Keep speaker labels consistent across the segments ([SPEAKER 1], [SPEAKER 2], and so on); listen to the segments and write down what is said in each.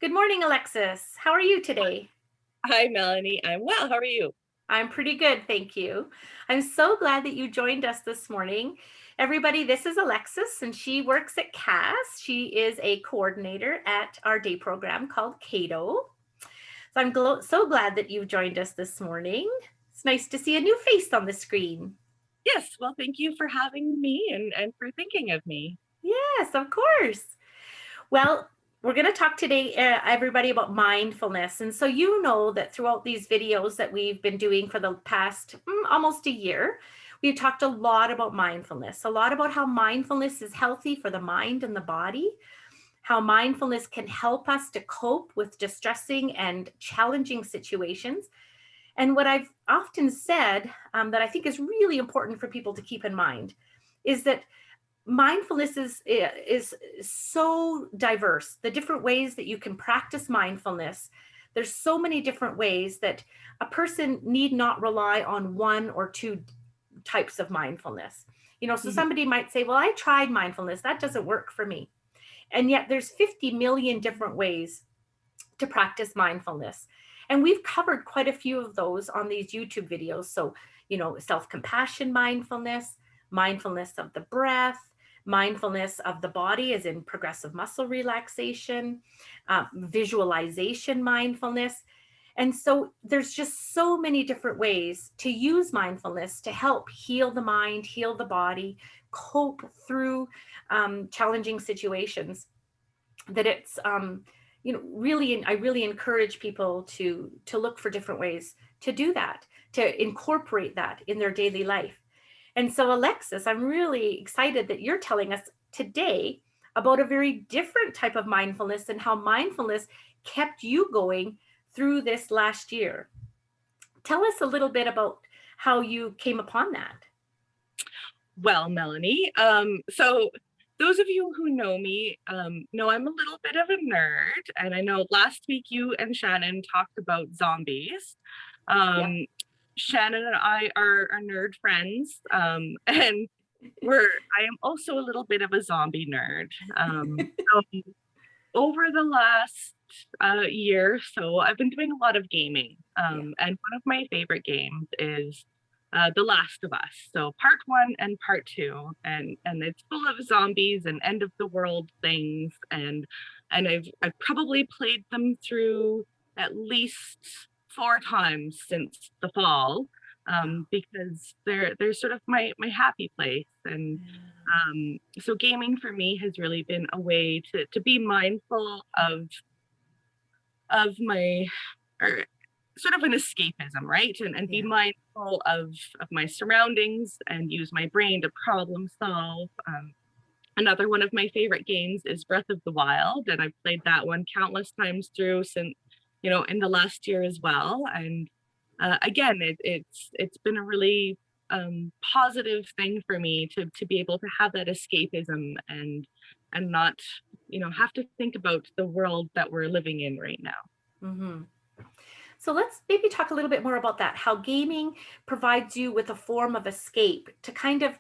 [SPEAKER 1] Good morning, Alexis. How are you today?
[SPEAKER 2] Hi, Melanie. I'm well. How are you?
[SPEAKER 1] I'm pretty good, thank you. I'm so glad that you joined us this morning. Everybody, this is Alexis, and she works at CAS. She is a coordinator at our day program called Cato. So so glad that you've joined us this morning. It's nice to see a new face on the screen.
[SPEAKER 2] Yes. Well, thank you for having me and for thinking of me.
[SPEAKER 1] Yes, of course. Well, we're going to talk today, everybody, about mindfulness. And so, you know that throughout these videos that we've been doing for the past almost a year, we've talked a lot about mindfulness, a lot about how mindfulness is healthy for the mind and the body, how mindfulness can help us to cope with distressing and challenging situations. And what I've often said that I think is really important for people to keep in mind is that mindfulness is so diverse. The different ways that you can practice mindfulness, there's so many different ways that a person need not rely on one or two types of mindfulness. So
[SPEAKER 2] Mhm.
[SPEAKER 1] somebody might say, well, I tried mindfulness, that doesn't work for me. And yet there's 50 million different ways to practice mindfulness. And we've covered quite a few of those on these YouTube videos. So, self compassion mindfulness, mindfulness of the breath, mindfulness of the body, as in progressive muscle relaxation, visualization mindfulness. And so there's just so many different ways to use mindfulness to help heal the mind, heal the body, cope through challenging situations that it's really, I really encourage people to look for different ways to do that, to incorporate that in their daily life. And so, Alexis, I'm really excited that you're telling us today about a very different type of mindfulness and how mindfulness kept you going through this last year. Tell us a little bit about how you came upon that.
[SPEAKER 2] Well, Melanie, so those of you who know me know I'm a little bit of a nerd, and I know last week you and Shannon talked about zombies.
[SPEAKER 1] Yep.
[SPEAKER 2] Um, Shannon and I are nerd friends, and I am also a little bit of a zombie nerd. So over the last year or so, I've been doing a lot of gaming.
[SPEAKER 1] Yeah.
[SPEAKER 2] And one of my favorite games is The Last of Us. So part one and part two, and it's full of zombies and end of the world things. And I've probably played them through at least 4 times since the fall, because they're sort of my happy place. And so gaming for me has really been a way to be mindful of my, or sort of an escapism, right? And be
[SPEAKER 1] Yeah.
[SPEAKER 2] mindful of my surroundings and use my brain to problem solve. Another one of my favorite games is Breath of the Wild, and I've played that one countless times through since, in the last year as well. And again, it's been a really positive thing for me to be able to have that escapism and not, have to think about the world that we're living in right now.
[SPEAKER 1] Hmm. So let's maybe talk a little bit more about that, how gaming provides you with a form of escape to kind of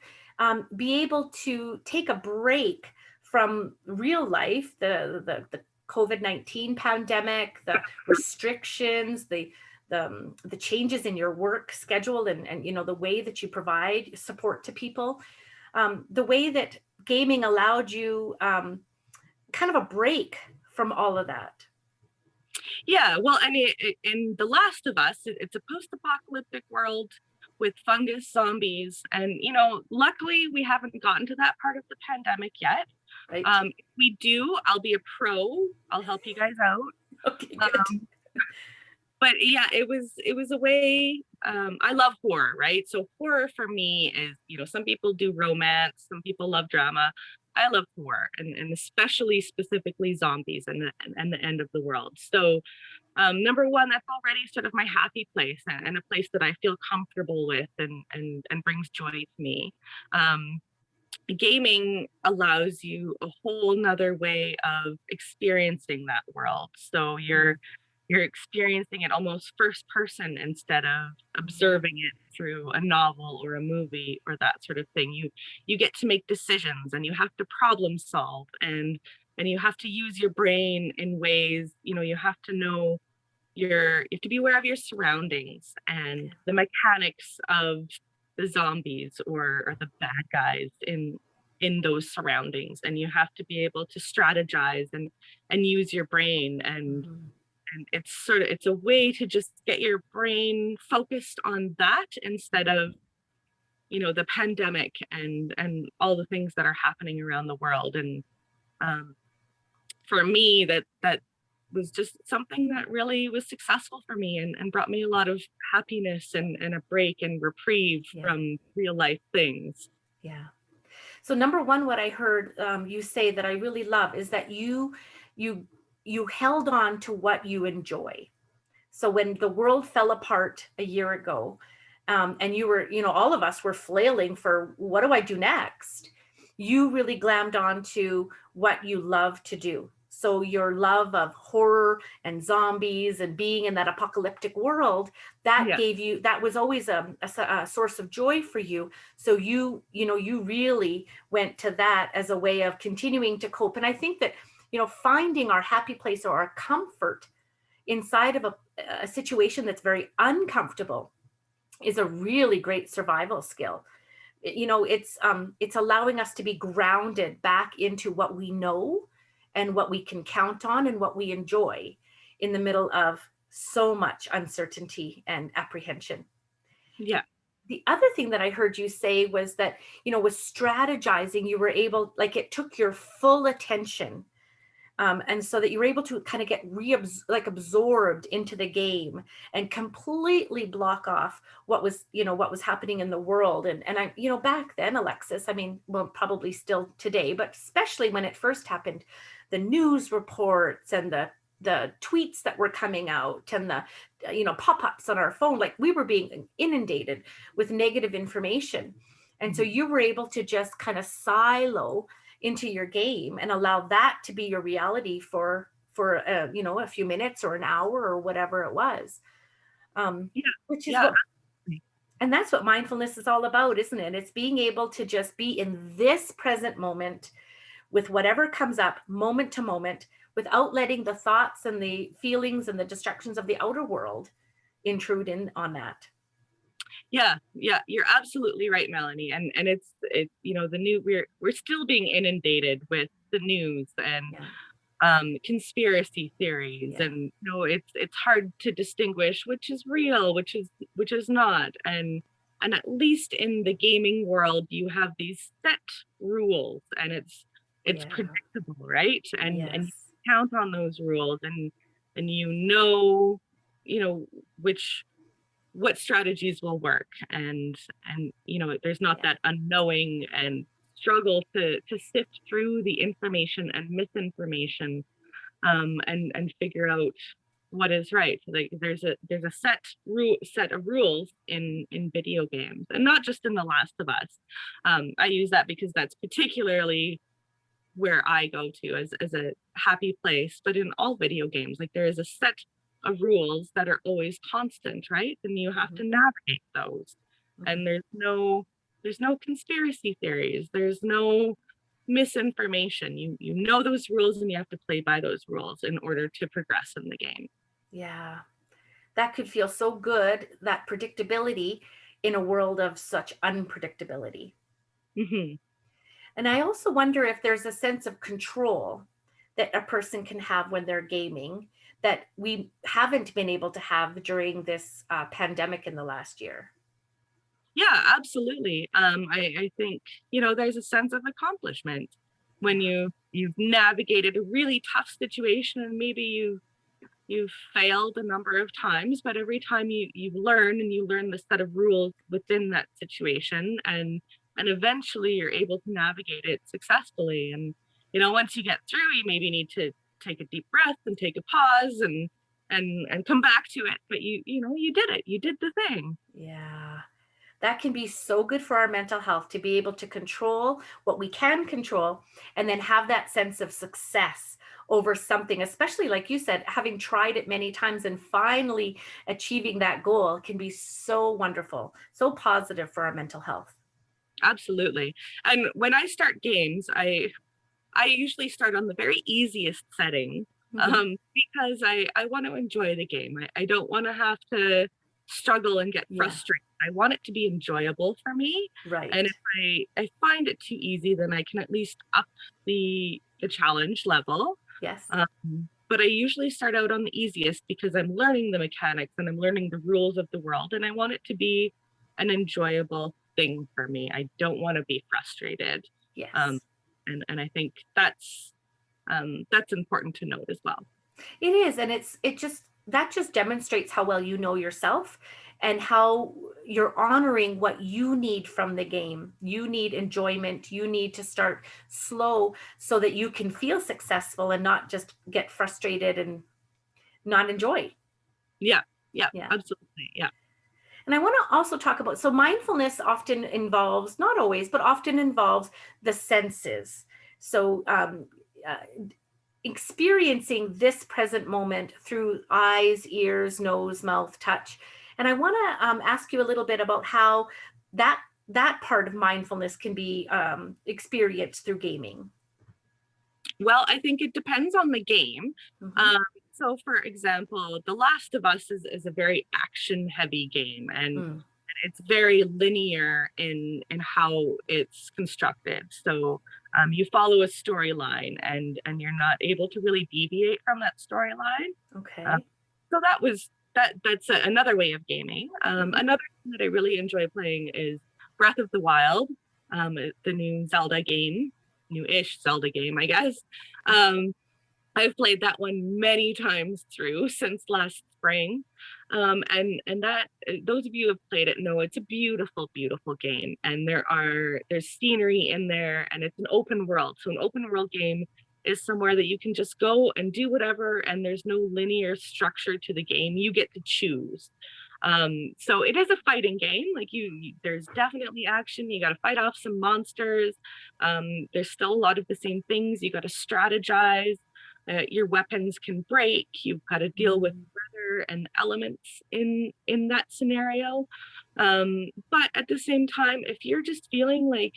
[SPEAKER 1] be able to take a break from real life, the COVID-19 pandemic, the restrictions, the changes in your work schedule, and the way that you provide support to people, the way that gaming allowed you kind of a break from all of that.
[SPEAKER 2] Yeah, well, I mean, in The Last of Us, it's a post-apocalyptic world with fungus zombies, and luckily we haven't gotten to that part of the pandemic yet.
[SPEAKER 1] Right.
[SPEAKER 2] If we do, I'll be a pro. I'll help you guys out.
[SPEAKER 1] Okay, good.
[SPEAKER 2] Um, but yeah, it was a way. I love horror, right? So horror for me is, some people do romance, some people love drama. I love horror, and especially specifically zombies and the end of the world. So number one, that's already sort of my happy place and a place that I feel comfortable with and brings joy to me. Um, Gaming allows you a whole nother way of experiencing that world. So you're experiencing it almost first person instead of observing it through a novel or a movie or that sort of thing. You get to make decisions and you have to problem solve, and you have to use your brain in ways, you have to know you have to be aware of your surroundings and the mechanics of the zombies or the bad guys in those surroundings, and you have to be able to strategize and use your brain,
[SPEAKER 1] Mhm.
[SPEAKER 2] and it's a way to just get your brain focused on that instead of the pandemic and all the things that are happening around the world. And um, for me, that was just something that really was successful for me and brought me a lot of happiness and a break and reprieve
[SPEAKER 1] Yeah.
[SPEAKER 2] from real life things.
[SPEAKER 1] Yeah. So number one, what I heard you say that I really love is that you you held on to what you enjoy. So when the world fell apart a year ago, and you were, all of us were flailing for what do I do next? You really glammed on to what you love to do. So your love of horror and zombies and being in that apocalyptic world, that
[SPEAKER 2] Yeah.
[SPEAKER 1] gave you, that was always a source of joy for you. So you really went to that as a way of continuing to cope. And I think that, finding our happy place or our comfort inside of a situation that's very uncomfortable is a really great survival skill. It's allowing us to be grounded back into what we know and what we can count on and what we enjoy in the middle of so much uncertainty and apprehension.
[SPEAKER 2] Yeah.
[SPEAKER 1] The other thing that I heard you say was that, with strategizing, you were able, like, it took your full attention, and so that you were able to kind of get absorbed into the game and completely block off what was happening in the world. And I, back then, Alexis, I mean, well, probably still today, but especially when it first happened, the news reports and the tweets that were coming out and the pop-ups on our phone, like, we were being inundated with negative information. And so
[SPEAKER 2] Mhm.
[SPEAKER 1] you were able to just kind of silo into your game and allow that to be your reality for a few minutes or an hour or whatever it was,
[SPEAKER 2] Yeah.
[SPEAKER 1] which is
[SPEAKER 2] Yeah.
[SPEAKER 1] what and that's what mindfulness is all about, isn't it? It's being able to just be in this present moment with whatever comes up moment to moment, without letting the thoughts and the feelings and the distractions of the outer world intrude in on that.
[SPEAKER 2] Yeah, yeah, you're absolutely right, Melanie. And it's the new we're still being inundated with the news and
[SPEAKER 1] Yeah.
[SPEAKER 2] conspiracy theories,
[SPEAKER 1] Yeah.
[SPEAKER 2] and it's hard to distinguish which is real, which is not. And at least in the gaming world, you have these set rules, and it's
[SPEAKER 1] Yeah.
[SPEAKER 2] predictable, right? And you
[SPEAKER 1] Yes.
[SPEAKER 2] count on those rules, and which what strategies will work, and there's not
[SPEAKER 1] Yeah.
[SPEAKER 2] that unknowing and struggle to sift through the information and misinformation, and figure out what is right. Like there's a set of rules in video games, and not just in The Last of Us. I use that because that's particularly where I go to as a happy place. But in all video games, like, there is a set of rules that are always constant, right? And you have
[SPEAKER 1] Mhm.
[SPEAKER 2] to navigate those.
[SPEAKER 1] Mhm.
[SPEAKER 2] And there's no conspiracy theories. There's no misinformation. You know those rules, and you have to play by those rules in order to progress in the game.
[SPEAKER 1] Yeah. That could feel so good, that predictability in a world of such unpredictability.
[SPEAKER 2] Hmm.
[SPEAKER 1] And I also wonder if there's a sense of control that a person can have when they're gaming that we haven't been able to have during this pandemic in the last year.
[SPEAKER 2] Yeah, absolutely. I think there's a sense of accomplishment when
[SPEAKER 1] Yeah.
[SPEAKER 2] you've navigated a really tough situation, and maybe you've failed a number of times, but every time you learn, and you learn the set of rules within that situation, and eventually you're able to navigate it successfully. And once you get through, you maybe need to take a deep breath and take a pause and come back to it. But you did it. You did the thing.
[SPEAKER 1] Yeah. That can be so good for our mental health to be able to control what we can control and then have that sense of success over something, especially like you said, having tried it many times and finally achieving that goal can be so wonderful, so positive for our mental health.
[SPEAKER 2] Absolutely. And when I start games, I I usually start on the very easiest setting, because I want to enjoy the game. I don't want to have to struggle and get
[SPEAKER 1] Yeah,
[SPEAKER 2] frustrated. I want it to be enjoyable for me.
[SPEAKER 1] right.
[SPEAKER 2] And if I find it too easy, then I can at least up the challenge level.
[SPEAKER 1] Yes.
[SPEAKER 2] But I usually start out on the easiest because I'm learning the mechanics and I'm learning the rules of the world, and I want it to be an enjoyable thing for me. I don't want to be frustrated. Um,
[SPEAKER 1] Yes.
[SPEAKER 2] and I think that's important to note as well.
[SPEAKER 1] It is, and it just that just demonstrates how well you know yourself and how you're honoring what you need from the game. You need enjoyment. You need to start slow so that you can feel successful and not just get frustrated and not enjoy.
[SPEAKER 2] Yeah, yeah,
[SPEAKER 1] Yeah.
[SPEAKER 2] absolutely. Yeah.
[SPEAKER 1] And I want to also talk about, so mindfulness often involves, not always, but often involves the senses. So experiencing this present moment through eyes, ears, nose, mouth, touch. And I want to ask you a little bit about how that that part of mindfulness can be experienced through gaming.
[SPEAKER 2] Well, I think it depends on the game.
[SPEAKER 1] Hmm.
[SPEAKER 2] Um, so, for example, The Last of Us is a very action heavy game, and
[SPEAKER 1] Mm.
[SPEAKER 2] it's very linear in how it's constructed. So you follow a storyline, and you're not able to really deviate from that storyline. Uh,
[SPEAKER 1] Okay.
[SPEAKER 2] so that's another way of gaming.
[SPEAKER 1] Hmm.
[SPEAKER 2] Another thing that I really enjoy playing is Breath of the Wild, the new Zelda game, new-ish Zelda game, I guess. Um, I've played that one many times through since last spring. And that those of you who have played it know it's a beautiful, beautiful game. And there's scenery in there, and it's an open world. So an open world game is somewhere that you can just go and do whatever, and there's no linear structure to the game. You get to choose. So it is a fighting game. Like there's definitely action. You got to fight off some monsters. There's still a lot of the same things. You got to strategize. Your weapons can break. You've got to deal with weather and elements in that scenario. But at the same time, if you're just feeling like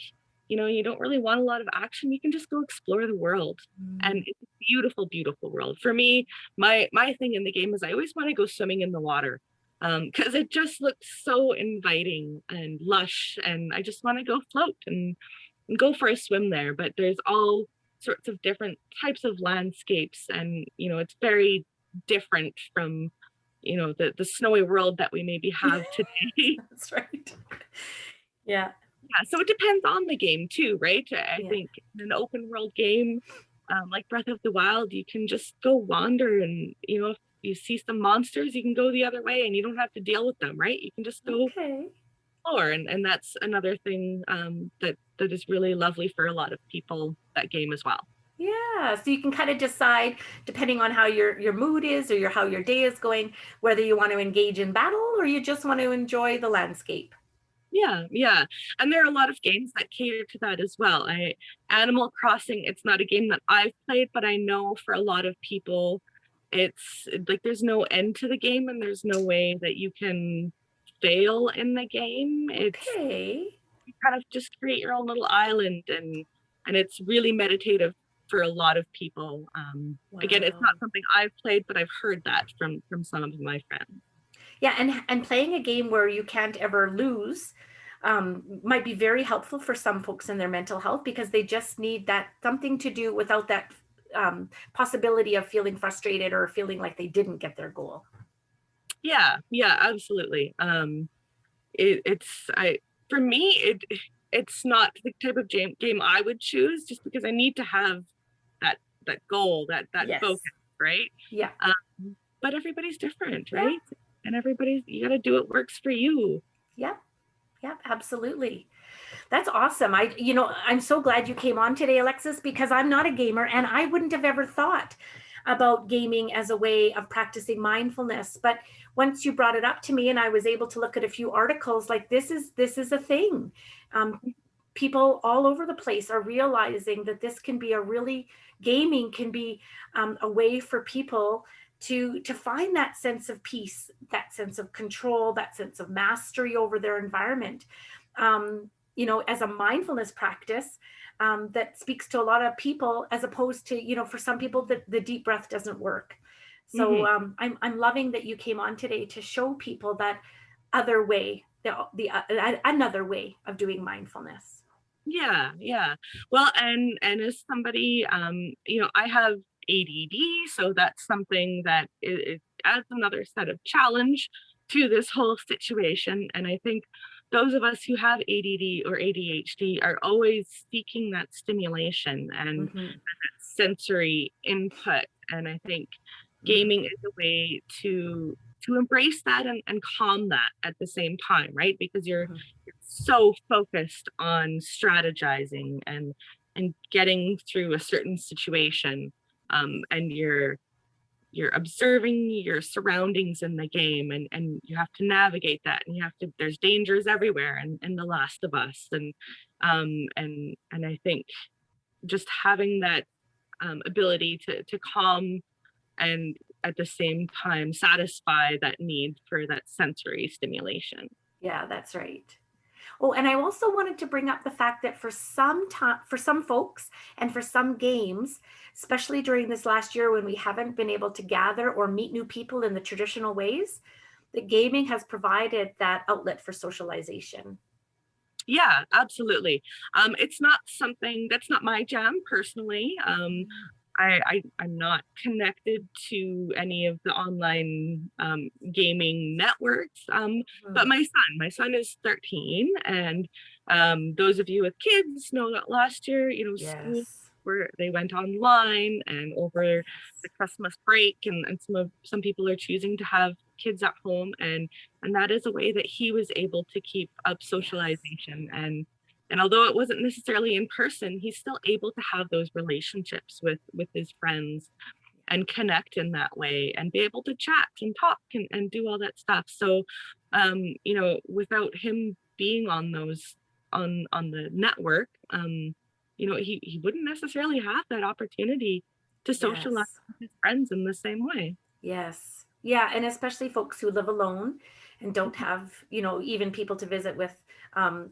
[SPEAKER 2] you don't really want a lot of action, you can just go explore the world. And
[SPEAKER 1] Mm.
[SPEAKER 2] it's a beautiful, beautiful world. For me, my thing in the game is I always want to go swimming in the water, because it just looks so inviting and lush, and I just want to go float and go for a swim there. But there's all sorts of different types of landscapes, and it's very different from the snowy world that we maybe have today.
[SPEAKER 1] That's right. Yeah.
[SPEAKER 2] Yeah, so it depends on the game too, right? I
[SPEAKER 1] Yeah.
[SPEAKER 2] think in an open world game, like Breath of the Wild, you can just go wander, and if you see some monsters, you can go the other way and you don't have to deal with them, right? You can just go
[SPEAKER 1] Okay.
[SPEAKER 2] explore, and that's another thing, that is really lovely for a lot of people, that game as well.
[SPEAKER 1] Yeah, so you can kind of decide, depending on how your mood is or how your day is going, whether you want to engage in battle or you just want to enjoy the landscape.
[SPEAKER 2] Yeah, yeah. And there are a lot of games that cater to that as well. Animal Crossing, it's not a game that I've played, but I know for a lot of people, it's like there's no end to the game and there's no way that you can fail in the game. It's
[SPEAKER 1] Okay.
[SPEAKER 2] You kind of just create your own little island, and it's really meditative for a lot of people. Again, it's not
[SPEAKER 1] Wow.
[SPEAKER 2] something I've played, but I've heard that from some of my friends.
[SPEAKER 1] Yeah, and playing a game where you can't ever lose might be very helpful for some folks in their mental health because they just need that something to do without that possibility of feeling frustrated or feeling like they didn't get their goal.
[SPEAKER 2] Yeah, yeah, absolutely. It's I For me, it's not the type of game I would choose, just because I need to have that goal, that
[SPEAKER 1] Yes.
[SPEAKER 2] focus, right?
[SPEAKER 1] Yeah.
[SPEAKER 2] But everybody's different,
[SPEAKER 1] Yeah.
[SPEAKER 2] right? And you got to do what works for you.
[SPEAKER 1] Yeah. Yeah. Absolutely. That's awesome. I'm so glad you came on today, Alexis, because I'm not a gamer and I wouldn't have ever thought about gaming as a way of practicing mindfulness. But once you brought it up to me and I was able to look at a few articles, like this is a thing. Um, People all over the place are realizing that this can be gaming can be a way for people to find that sense of peace, that sense of control, that sense of mastery over their environment. As a mindfulness practice, that speaks to a lot of people, as opposed to, for some people the deep breath doesn't work. So
[SPEAKER 2] Mhm.
[SPEAKER 1] I'm loving that you came on today to show people that other way, another way of doing mindfulness.
[SPEAKER 2] Yeah, yeah. Well, and as somebody, I have ADD, so that's something that it adds another set of challenge to this whole situation. And I think those of us who have ADD or ADHD are always seeking that stimulation and
[SPEAKER 1] Hmm.
[SPEAKER 2] sensory input. And I think gaming
[SPEAKER 1] Hmm.
[SPEAKER 2] is a way to embrace that and calm that at the same time, right? Because
[SPEAKER 1] Hmm.
[SPEAKER 2] you're so focused on strategizing and getting through a certain situation, and you're observing your surroundings in the game, and you have to navigate that, and you have to there's dangers everywhere in The Last of Us, and I think just having that ability to calm and at the same time satisfy that need for that sensory stimulation.
[SPEAKER 1] Yeah, that's right. Oh, and I also wanted to bring up the fact that for some time, for some folks and for some games, especially during this last year when we haven't been able to gather or meet new people in the traditional ways, that gaming has provided that outlet for socialization.
[SPEAKER 2] Yeah, absolutely. It's not something that's not my jam personally. I'm not connected to any of the online gaming networks. But
[SPEAKER 1] Mhm.
[SPEAKER 2] my son is 13, and those of you with kids know that last year, schools
[SPEAKER 1] Yes.
[SPEAKER 2] were they went online, and over the
[SPEAKER 1] Yes.
[SPEAKER 2] Christmas break, and some people are choosing to have kids at home, and that is a way that he was able to keep up
[SPEAKER 1] Yes.
[SPEAKER 2] socialization, and although it wasn't necessarily in person, he's still able to have those relationships with his friends and connect in that way and be able to chat and talk and do all that stuff. So without him being on those on the network, he wouldn't necessarily have that opportunity to socialize
[SPEAKER 1] Yes.
[SPEAKER 2] with his friends in the same way.
[SPEAKER 1] Yes. Yeah. And especially folks who live alone and don't have, even people to visit with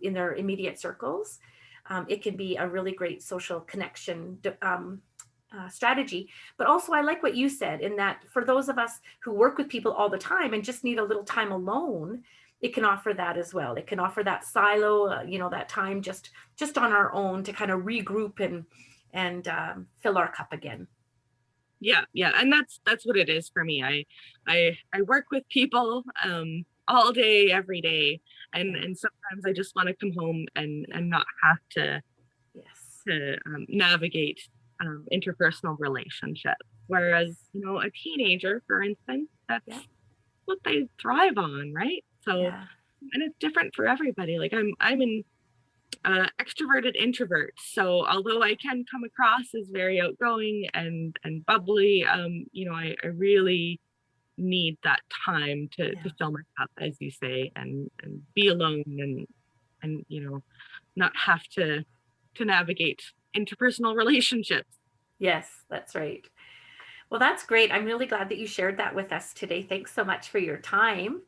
[SPEAKER 1] in their immediate circles. It can be a really great social connection strategy. But also, I like what you said in that for those of us who work with people all the time and just need a little time alone, it can offer that as well. It can offer that silo, that time just on our own to kind of regroup and fill our cup again.
[SPEAKER 2] Yeah, yeah, and that's what it is for me. I work with people all day, every day,
[SPEAKER 1] Yeah.
[SPEAKER 2] and sometimes I just want to come home
[SPEAKER 1] Yeah.
[SPEAKER 2] and not have to
[SPEAKER 1] Yes.
[SPEAKER 2] navigate interpersonal relationships. Whereas, a teenager, for instance,
[SPEAKER 1] Yeah.
[SPEAKER 2] that's what they thrive on, right? So,
[SPEAKER 1] Yeah.
[SPEAKER 2] and it's different for everybody. Like I'm an extroverted introvert. So although I can come across as very outgoing and bubbly, I really need that time to
[SPEAKER 1] Yeah.
[SPEAKER 2] fill my cup, as you say, and be alone and not have to navigate interpersonal relationships.
[SPEAKER 1] Yes, that's right. Well, that's great. I'm really glad that you shared that with us today. Thanks so much for your time.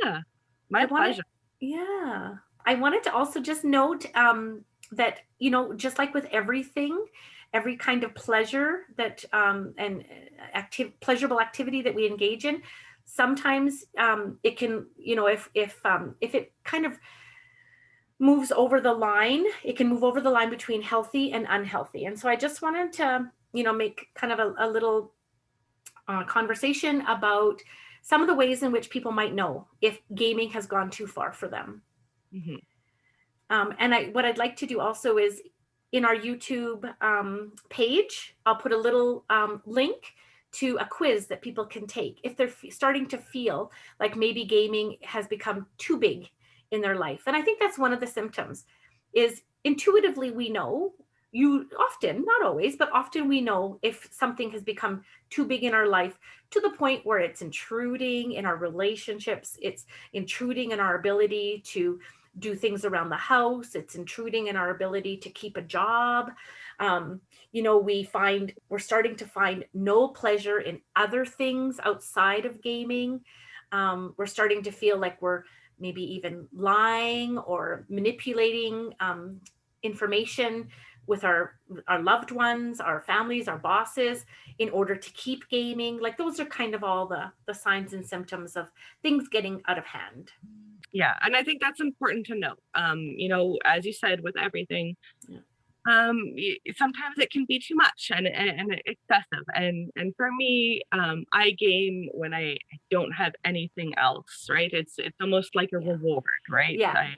[SPEAKER 2] Yeah,
[SPEAKER 1] I
[SPEAKER 2] my
[SPEAKER 1] wanted,
[SPEAKER 2] pleasure.
[SPEAKER 1] yeah, I wanted to also just note that, just like with everything, every kind of pleasure that and pleasurable activity that we engage in, sometimes it can, if it kind of moves over the line, it can move over the line between healthy and unhealthy. And so I just wanted to, make kind of a little conversation about some of the ways in which people might know if gaming has gone too far for them.
[SPEAKER 2] Mhm.
[SPEAKER 1] And what I'd like to do also is in our YouTube page, I'll put a little link to a quiz that people can take if they're starting to feel like maybe gaming has become too big in their life. And I think that's one of the symptoms is intuitively we know, you often, not always, but often we know if something has become too big in our life to the point where it's intruding in our relationships, it's intruding in our ability to do things around the house, it's intruding in our ability to keep a job. We're starting to find no pleasure in other things outside of gaming. We're starting to feel like we're maybe even lying or manipulating information with our loved ones, our families, our bosses, in order to keep gaming. Like those are kind of all the signs and symptoms of things getting out of hand.
[SPEAKER 2] Yeah, and I think that's important to note. As you said, with everything,
[SPEAKER 1] Yeah.
[SPEAKER 2] sometimes it can be too much and excessive. And for me, I game when I don't have anything else, right? It's almost like a
[SPEAKER 1] Yeah.
[SPEAKER 2] reward, right?
[SPEAKER 1] Yeah.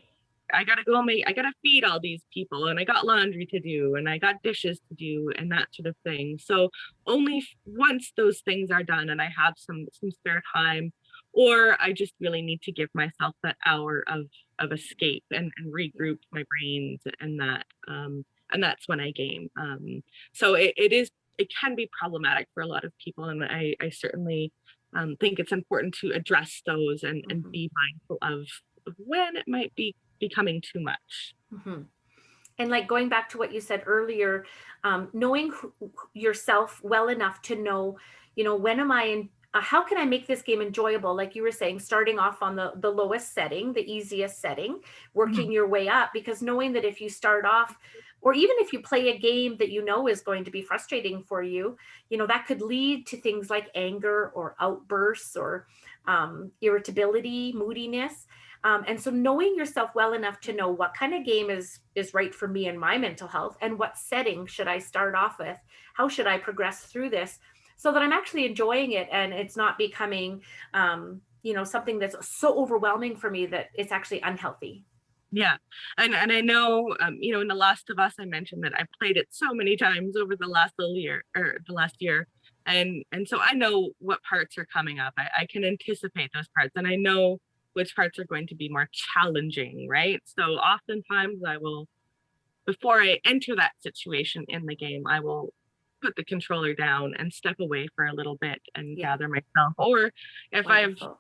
[SPEAKER 2] I gotta I gotta feed all these people, and I got laundry to do, and I got dishes to do, and that sort of thing. So only once those things are done and I have some spare time, or I just really need to give myself that hour of escape and regroup my brains and that. And that's when I game. So it can be problematic for a lot of people, and I certainly think it's important to address those and
[SPEAKER 1] Mm-hmm.
[SPEAKER 2] be mindful of when it might be becoming too much.
[SPEAKER 1] Mm-hmm. And like going back to what you said earlier, knowing yourself well enough to know, when am I in, how can I make this game enjoyable? Like you were saying, starting off on the lowest setting, the easiest setting,
[SPEAKER 2] Mhm.
[SPEAKER 1] working your way up, because knowing that if you start off, or even if you play a game that you know is going to be frustrating for you, that could lead to things like anger or outbursts or irritability, moodiness. And so knowing yourself well enough to know what kind of game is right for me and my mental health, and what setting should I start off with, how should I progress through this, so that I'm actually enjoying it and it's not becoming something that's so overwhelming for me that it's actually unhealthy.
[SPEAKER 2] Yeah, and I know, in The Last of Us, I mentioned that I played it so many times over the last little year or the last year, and so I know what parts are coming up. I can anticipate those parts, and I know which parts are going to be more challenging, right? So oftentimes I will, before I enter that situation in the game, I will put the controller down and step away for a little bit and
[SPEAKER 1] Yeah.
[SPEAKER 2] gather myself. Or if I've
[SPEAKER 1] Wonderful.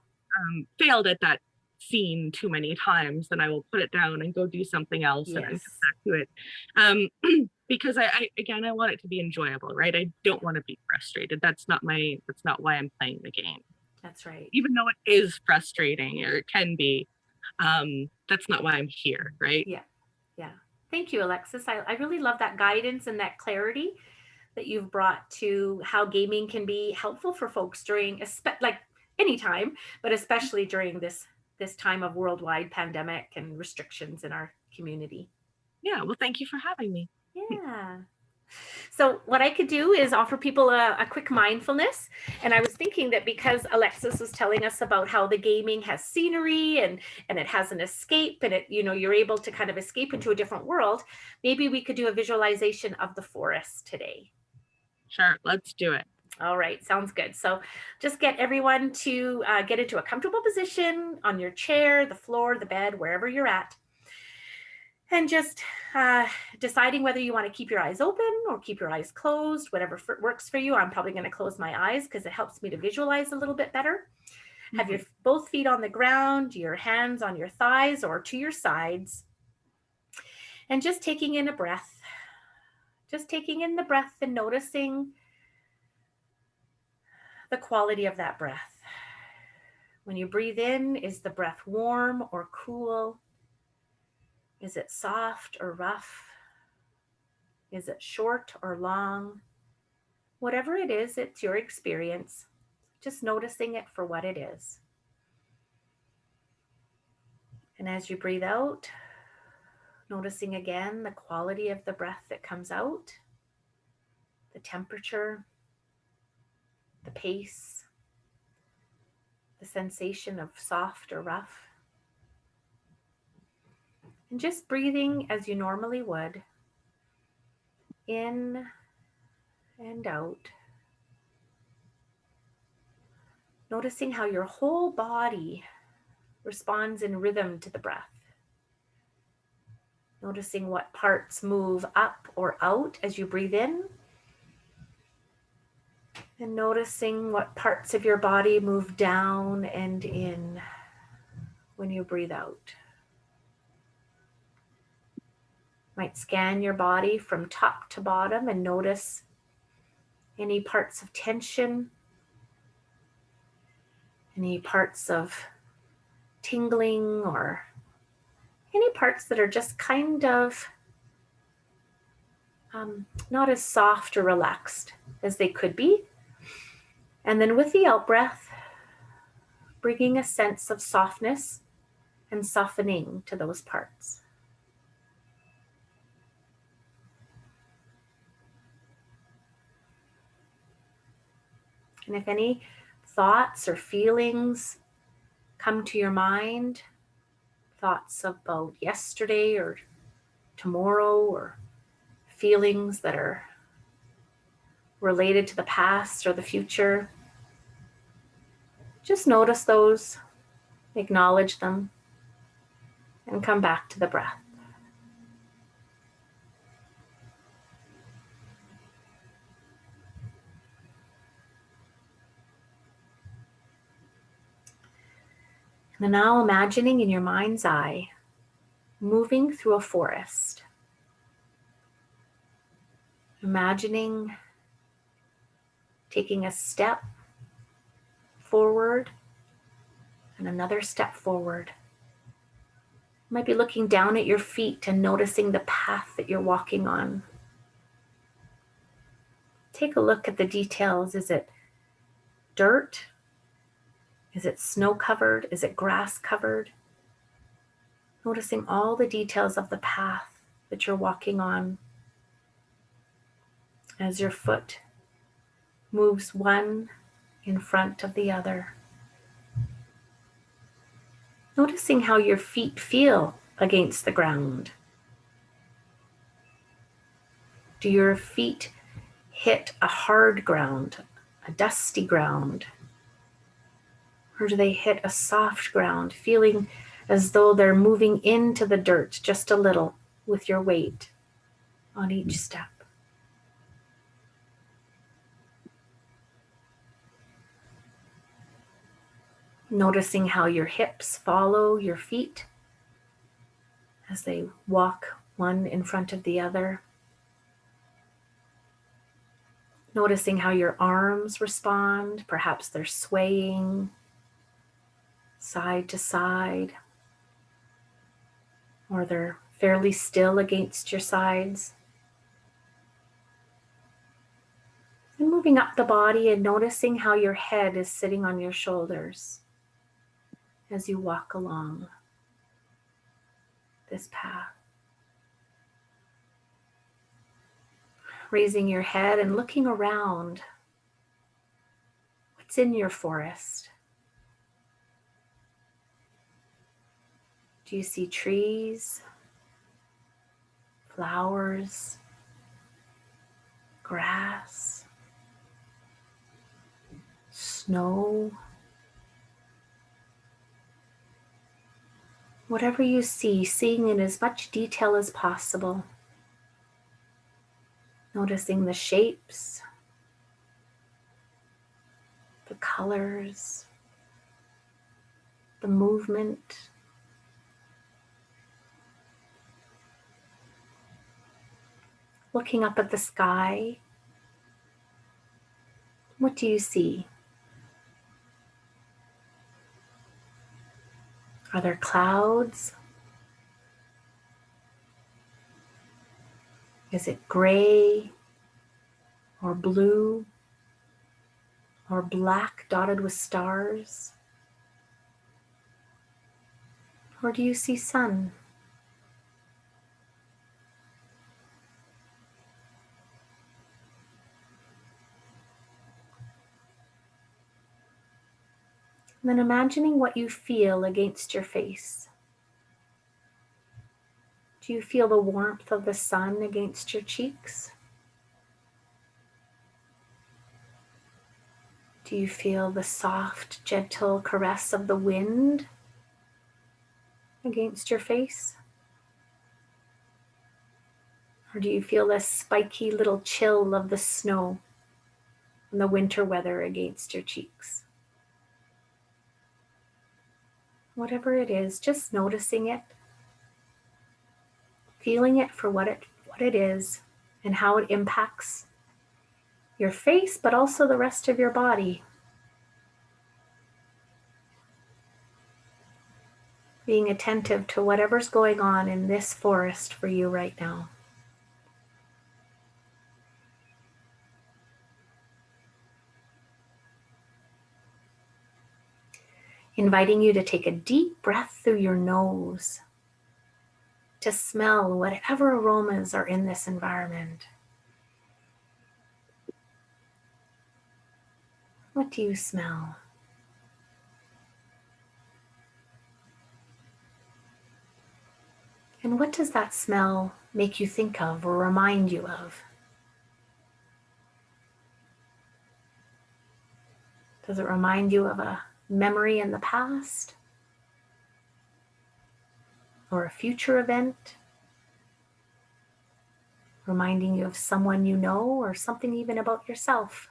[SPEAKER 2] failed at that scene too many times, then I will put it down and go do something else and come
[SPEAKER 1] Yes.
[SPEAKER 2] back to it. Because again, I want it to be enjoyable, right? I don't want to be frustrated. That's not why I'm playing the game.
[SPEAKER 1] That's right.
[SPEAKER 2] Even though it is frustrating or it can be, that's not why I'm here, right?
[SPEAKER 1] Yeah. Yeah. Thank you, Alexis. I really love that guidance and that clarity that you've brought to how gaming can be helpful for folks during, like any time, but especially during this time of worldwide pandemic and restrictions in our community.
[SPEAKER 2] Yeah. Well, thank you for having me.
[SPEAKER 1] Yeah. So what I could do is offer people a quick mindfulness. And I was thinking that because Alexis was telling us about how the gaming has scenery and it has an escape, and you're able to kind of escape into a different world, maybe we could do a visualization of the forest today.
[SPEAKER 2] Sure. Let's do it.
[SPEAKER 1] All right, sounds good. So just get everyone to get into a comfortable position on your chair, the floor, the bed, wherever you're at. And just deciding whether you want to keep your eyes open or keep your eyes closed, whatever works for you. I'm probably going to close my eyes because it helps me to visualize a little bit better. Have your both feet on the ground, your hands on your thighs or to your sides. And just taking in a breath. Just taking in the breath and noticing the quality of that breath. When you breathe in, is the breath warm or cool? Is it soft or rough? Is it short or long? Whatever it is, it's your experience. Just noticing it for what it is. And as you breathe out, noticing again the quality of the breath that comes out, the temperature, the pace, the sensation of soft or rough. And just breathing as you normally would, in and out. Noticing how your whole body responds in rhythm to the breath. Noticing what parts move up or out as you breathe in, and noticing what parts of your body move down and in when you breathe out. Might scan your body from top to bottom and notice any parts of tension, any parts of tingling, or any parts that are just kind of not as soft or relaxed as they could be. And then with the out breath, bringing a sense of softness and softening to those parts. And if any thoughts or feelings come to your mind, thoughts about yesterday or tomorrow, or feelings that are related to the past or the future, just notice those, acknowledge them, and come back to the breath. And now imagining in your mind's eye, moving through a forest. Imagining taking a step forward and another step forward. You might be looking down at your feet and noticing the path that you're walking on. Take a look at the details. Is it dirt? Is it snow covered? Is it grass covered? Noticing all the details of the path that you're walking on as your foot moves one in front of the other. Noticing how your feet feel against the ground. Do your feet hit a hard ground, a dusty ground? Or do they hit a soft ground, feeling as though they're moving into the dirt just a little with your weight on each step? Noticing how your hips follow your feet as they walk one in front of the other. Noticing how your arms respond. Perhaps they're swaying side to side, or they're fairly still against your sides. And moving up the body and noticing how your head is sitting on your shoulders as you walk along this path. Raising your head and looking around. What's in your forest? Do you see trees, flowers, grass, snow? Whatever you see, seeing in as much detail as possible. Noticing the shapes, the colors, the movement. Looking up at the sky. What do you see? Are there clouds? Is it gray or blue or black dotted with stars? Or do you see sun? And then imagining what you feel against your face. Do you feel the warmth of the sun against your cheeks? Do you feel the soft, gentle caress of the wind against your face? Or do you feel the spiky little chill of the snow and the winter weather against your cheeks? Whatever it is, just noticing it, feeling it for what it is and how it impacts your face, but also the rest of your body. Being attentive to whatever's going on in this forest for you right now. Inviting you to take a deep breath through your nose, to smell whatever aromas are in this environment. What do you smell? And what does that smell make you think of or remind you of? Does it remind you of a memory in the past? Or a future event? Reminding you of someone you know or something even about yourself?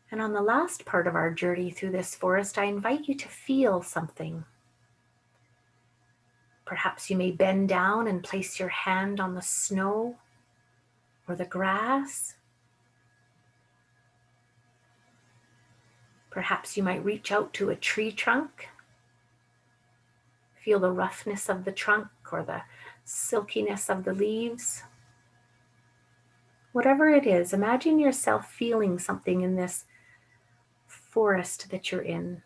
[SPEAKER 1] And on the last part of our journey through this forest, I invite you to feel something. Perhaps you may bend down and place your hand on the snow or the grass. Perhaps you might reach out to a tree trunk. Feel the roughness of the trunk or the silkiness of the leaves. Whatever it is, imagine yourself feeling something in this forest that you're in.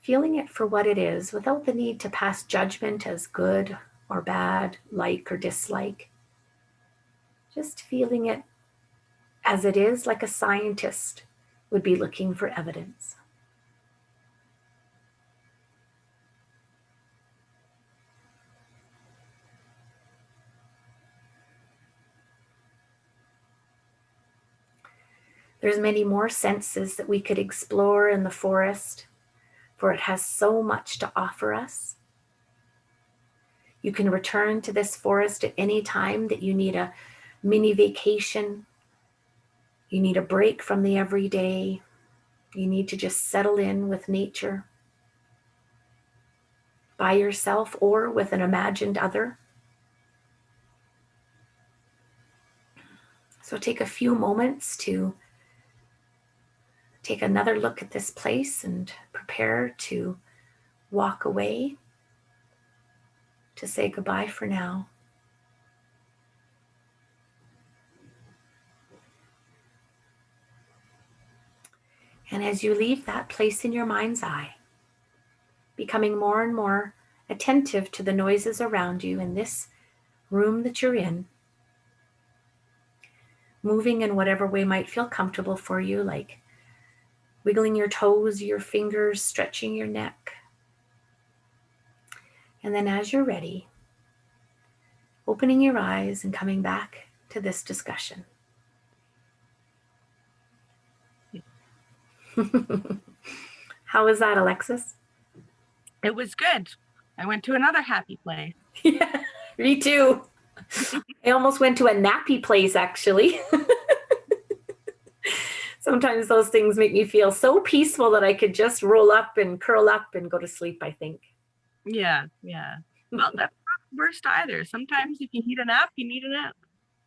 [SPEAKER 1] Feeling it for what it is without the need to pass judgment as good or bad, like or dislike. Just feeling it as it is, like a scientist would be looking for evidence. There's many more senses that we could explore in the forest, for it has so much to offer us. You can return to this forest at any time that you need a mini vacation, you need a break from the everyday, you need to just settle in with nature, by yourself or with an imagined other. So take a few moments to take another look at this place and prepare to walk away, to say goodbye for now. And as you leave that place in your mind's eye, becoming more and more attentive to the noises around you in this room that you're in, moving in whatever way might feel comfortable for you, like wiggling your toes, your fingers, stretching your neck. And then as you're ready, opening your eyes and coming back to this discussion. How was that, Alexis?
[SPEAKER 2] It was good. I went to another happy place.
[SPEAKER 1] Yeah, me too. I almost went to a nappy place, actually. Sometimes those things make me feel so peaceful that I could just roll up and curl up and go to sleep, I think.
[SPEAKER 2] Yeah, yeah. Well, that's not the worst either. Sometimes if you need a nap, you need a nap.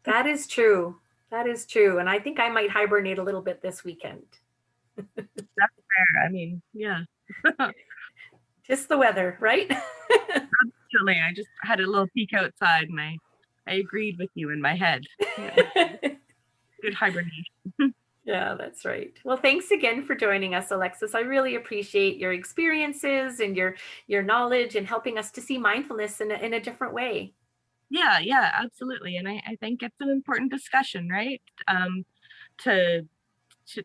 [SPEAKER 1] That is true. That is true. And I think I might hibernate a little bit this weekend.
[SPEAKER 2] That's fair. I mean, yeah.
[SPEAKER 1] Just the weather, right?
[SPEAKER 2] Actually, I just had a little peek outside and I agreed with you in my head. Yeah, good hibernation.
[SPEAKER 1] Yeah, that's right. Well, thanks again for joining us, Alexis. I really appreciate your experiences and your knowledge and helping us to see mindfulness in a different way.
[SPEAKER 2] Yeah, yeah, absolutely. And I think it's an important discussion, right? To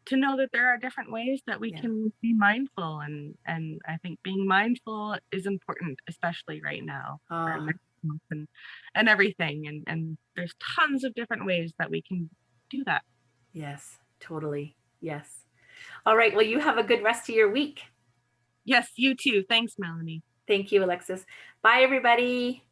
[SPEAKER 2] to know that there are different ways that we
[SPEAKER 1] Yeah.
[SPEAKER 2] can be mindful, and I think being mindful is important, especially right now for our mental health and everything. And there's tons of different ways that we can do that.
[SPEAKER 1] Yes, totally. Yes. All right. Well, you have a good rest of your week.
[SPEAKER 2] Yes, you too. Thanks, Melanie.
[SPEAKER 1] Thank you, Alexis. Bye, everybody.